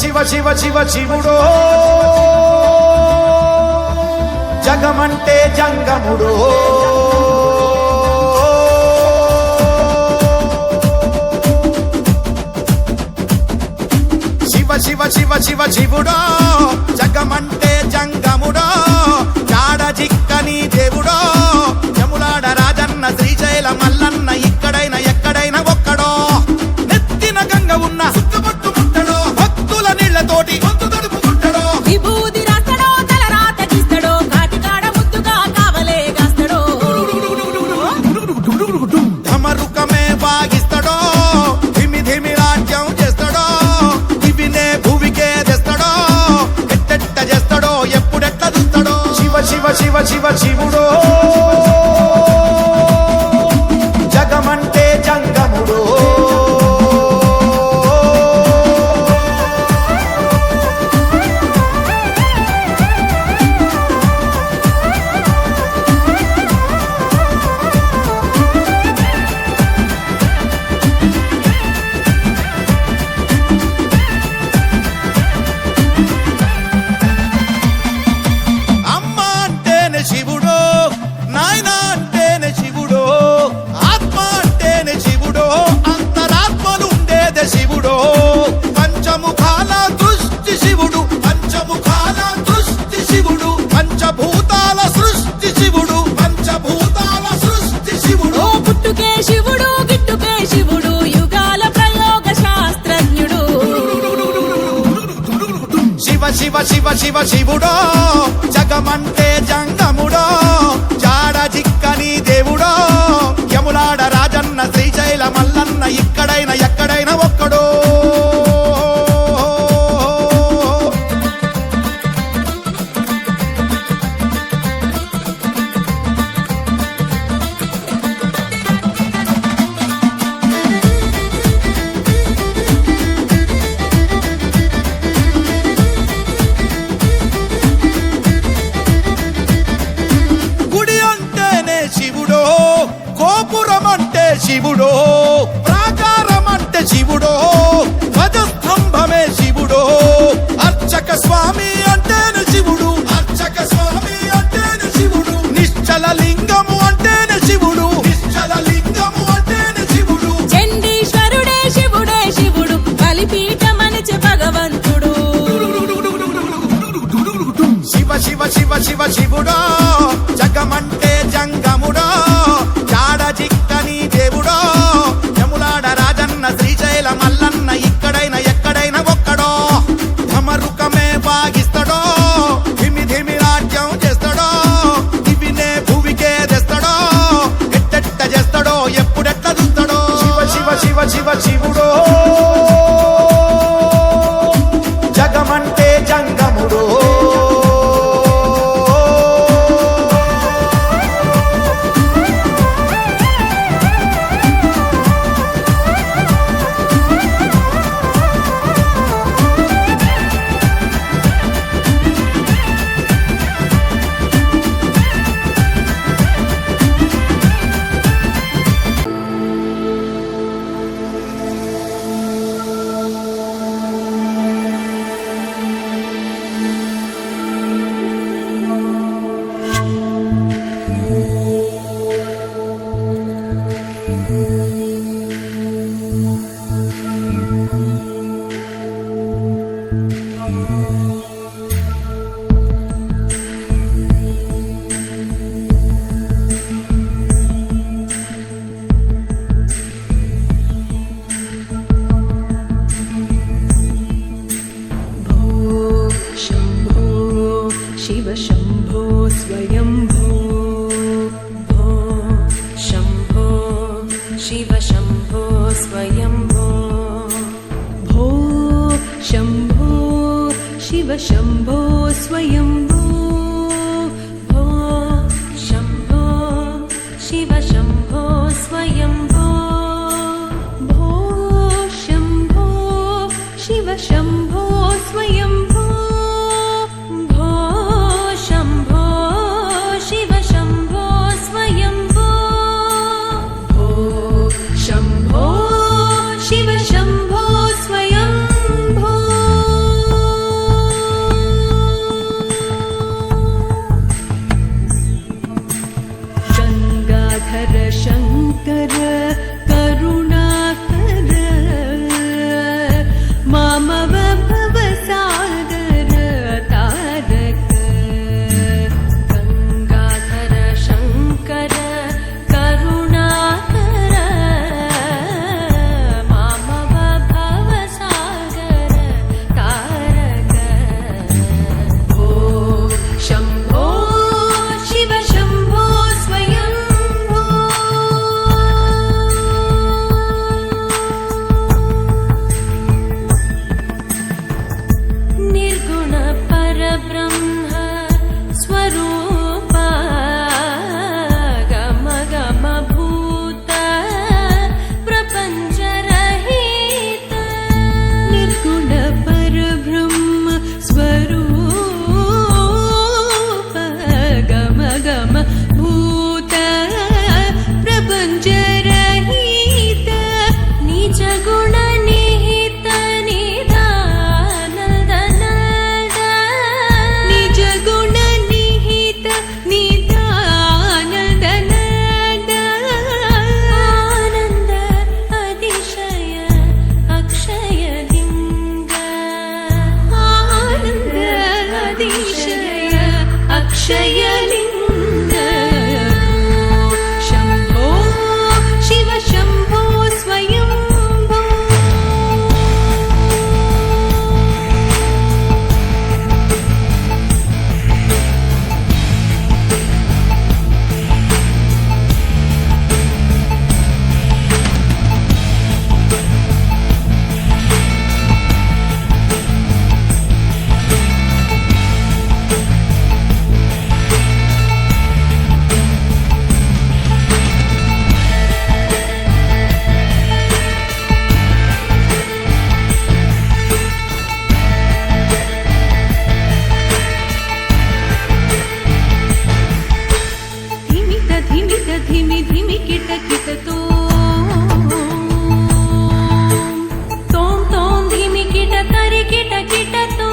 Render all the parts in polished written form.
శివ శివ శివ శివుడో జగమంటే జంగముడో శివ శివ శివ శివ శివుడో జగమంటే జంగముడో జాడ జిక్కని దేవుడో యములాడ రాజన్న శ్రీశైల మల్లన్న ఇక్కడైనా ఎక్కడైనా ఒక్కడో నెత్తిన గంగ ఉన్న సుత్తబొట్టు ముట్టడో భక్తుల నీళ్లతోటి గొంతు తడుపుకుంటాడో విభూది రాస్తాడో తల రాత గీస్తాడో కాటికాడ ముద్దుగా కావలే గాస్తాడో ధమరుకమే వాగిస్తాడో ధిమి ధిమి రాజ్యం చేస్తాడో దివినే భూమికే తెస్తాడో ఎట్టెట్ట చేస్తాడో ఎప్పుడెట్ట చూస్తాడో శివ శివ శివ శివ శివుడో జగమంటే జంగముడో అమ్మ అంటేనే శివుడో నాయన అంటేనే శివుడో ఆత్మ అంటేనే శివుడో అంతరాత్మలు ఉండేదే శివుడో పంచముఖాల దృష్టి శివుడు పంచముఖాల దృష్టి శివుడు పంచభూతాల సృష్టి శివుడు పంచభూతాల సృష్టి శివుడు ఓ పుట్టుకే శివుడు గిట్టుకే శివుడు యుగాల ప్రయోగ శాస్త్రజ్ఞుడు శివ శివ శివ శివ శివుడో జగమంటే జంగముడో జాడ జిక్కని దేవుడో యములాడ రాజన్న శ్రీశైల మల్లన్న ఇక్కడైనా ఎక్కడైనా ఒక్కడో గుడి అంటేనే శివుడో గోపురం అంటే శివుడో ప్రాకారం అంటే శివుడో ధ్వజస్తంభమే శివుడో అర్చక స్వామి అంటేనే శివుడు అర్చక స్వామి అంటేనే శివుడు నిశ్చల లింగము అంటేనే శివుడు నిశ్చల లింగము అంటేనే శివుడు చండీశ్వరుడే శివుడే శివుడు బలిపీఠమనిచే భగవంతుడు శివ శివ శివ శివ శివుడో జగమంటే జంగముడో జాడ జిక్కని దేవుడో యములాడ రాజన్న శ్రీశైల మల్లన్న ఇక్కడైనా ఎక్కడైనా ఒక్కడో ధమరుకమే వాగిస్తాడో ధిమి ధిమి రాజ్యం చేస్తాడో దివినే భూమికే తెస్తాడో ఎట్టెట్ట చేస్తాడో ఎప్పుడెట్ట చూస్తాడో శివ శివ శివ శివ శివుడో జగమంటే జంగముడో शिव शंभो स्वयंभो भो शंभो शिव शंभो स्वयंभो भो शंभो शिव शंभो स्वयंभो भो शंभो शिव शंभो स्वयंभो भो शंभो शिव शंभो स्वयंभो शंभो शिव शंभो स्वयंभो अक्षयलिङ्ग शम्भो शिव शम्भो स्वयम्भो धिमि धिमि किट किट तोम तोम धिमि किट तरि किट किट तो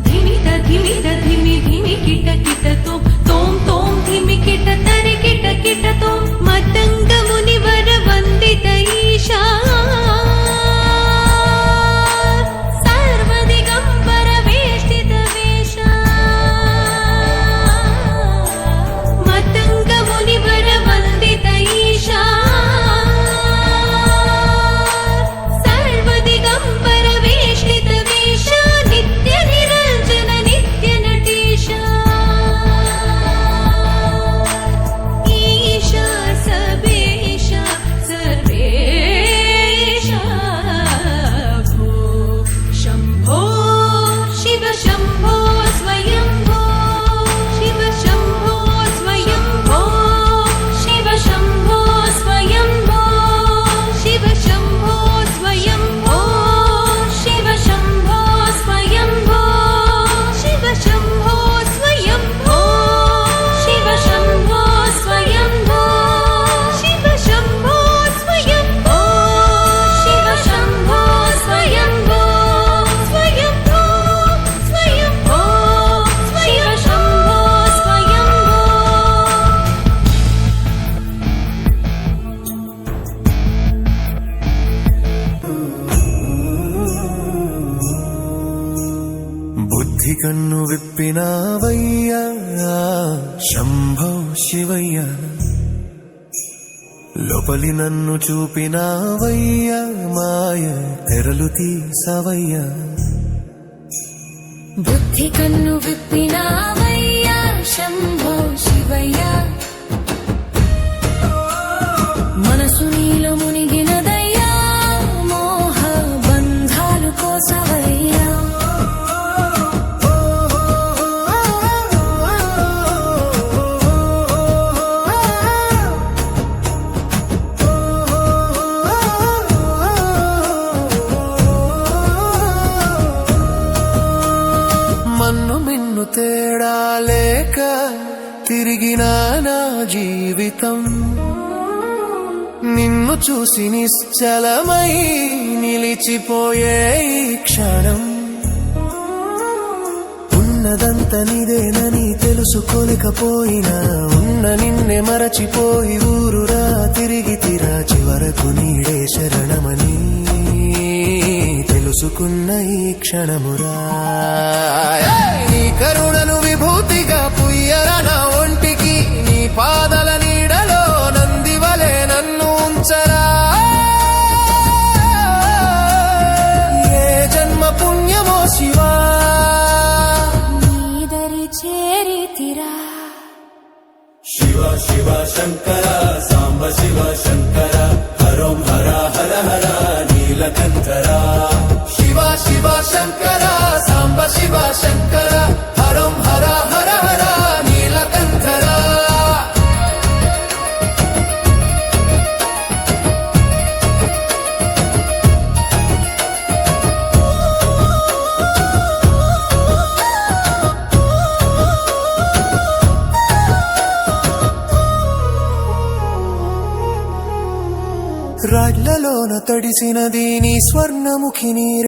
धिमि धिमि किट किट तो तोम तोम धिमि किट तरि किट किट तो मतंग मुनिवर वंदित ईशा सर्वदिगंबर वेष्टित वेशा मतंग मुनिवर वंदित ईशा सर्वदिगंबर वेष्टित वेशा नित्य निरंजन नित्य नटेशा ईशा सबेशा सर्वेशा भो शम्भो शिव शम्भो स्वयम्भो शिव शम्भो स्वयम्भो शिव शम्भो स्वयम्भो शिव शम्भो स्वयम्भो शिव शम्भो स्वयम्भो शिव शम्भो स्वयम्भो शिव शम्भो स्वयम्भो शिव शम्भो स्वयम्भो शिव शम्भो स्वयम्भो स्वयम्भो स्वयम्भो शिव शम्भो स्वयम्भो బుద్ధి కన్ను విప్పినావయ్యా శంభో శివయ్య లోపలి నన్ను చూపినావయ్యా మాయ తెరలు తీసవయ్యా బుద్ధి కన్ను విప్పినావయ్యా శంభో శివయ్య మనసు నీలో మునిగినదయ్యా మోహ బంధాలు కోసవయ్యా మన్ను మిన్ను తేడా లేక తిరిగినా నా జీవితం నిన్ను చూసి నిశ్చలమై నిలిచిపోయే ఈ క్షణం ఉన్నదంత నీదేనని తెలుసుకోలేకపోయినా ఉన్న నిన్నే మరచిపోయి ఊరురా తిరిగి తిరా చివరకు నీడే శరణమని తెలుసుకున్న ఈ క్షణమురా నీ కరుణను విభూతిగా పుయ్యర నా ఒంటికి నీ పాదల నీడలో నందివలే నన్ను ఉంచరా ఏ జన్మ పుణ్యమో శివా నీదరి చేరితిరా शिव शिव शङ्कर साम्ब शिव शङ्कर हरों हर हर हर नीलकण्ठरा శివ శివ శంకర సాంబ శివ శంకర హరం హర హర హర నీలకంఠర రాడ్లలోన తడిసినది నీ స్వర్ణముఖి నీ